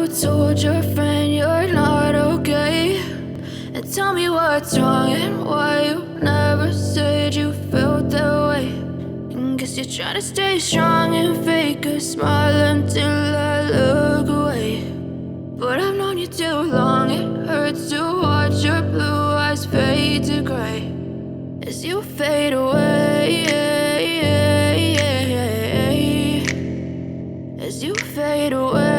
told your friend you're not okay? And tell me what's wrong and why you never said you felt that way. And guess you're trying to stay strong and fake a smile until I look away. But I've known you too long, it hurts to watch your blue eyes fade to gray as you fade away, as you fade away.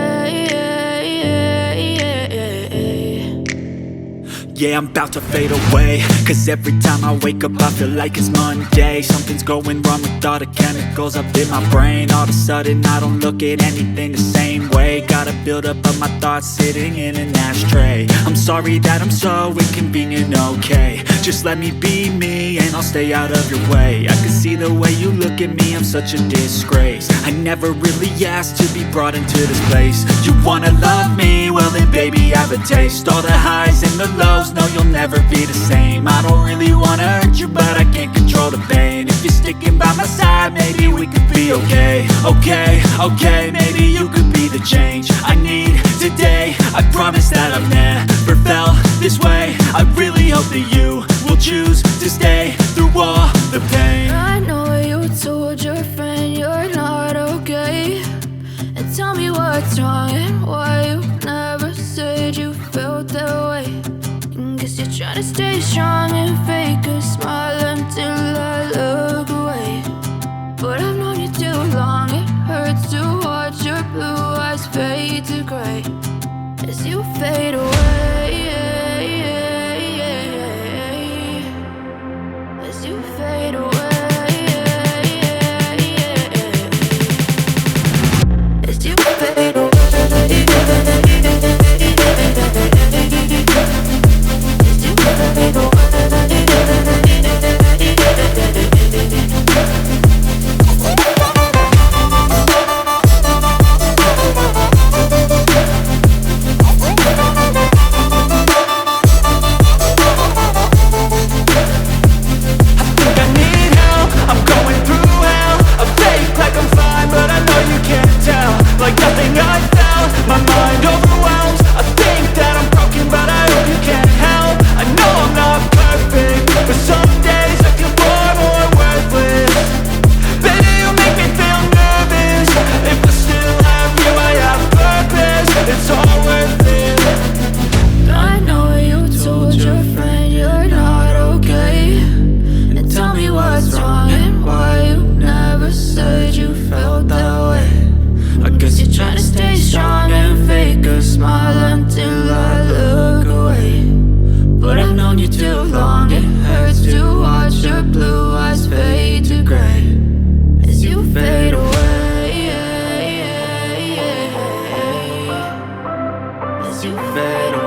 Yeah, I'm about to fade away, cause every time I wake up I feel like it's Monday. Something's going wrong with all the chemicals up in my brain. All of a sudden I don't look at anything the same way. Got a buildup of my thoughts sitting in an ashtray. I'm sorry that I'm so inconvenient, okay? Just let me be me and I'll stay out of your way. I can see the way you look at me, I'm such a disgrace. I never really asked to be brought into this place. You wanna love me? Well then baby I have a taste. All the highs and the lows, no, you'll never be the same. I don't really wanna hurt you, but I can't control the pain. If you're sticking by my side, maybe we could be okay. Okay, maybe you could be the change I need today. I promise that I've never felt this way. I really hope that you will choose to stay through all the pain. I know you told your friend you're not okay. And tell me what's wrong and why you never said you felt that way. Guess you're trying to stay strong and fake a smile until I look away. But I've known you too long, it hurts to watch your blue eyes fade to gray as you fade away, as you fade away, as you fade away. As you fade away.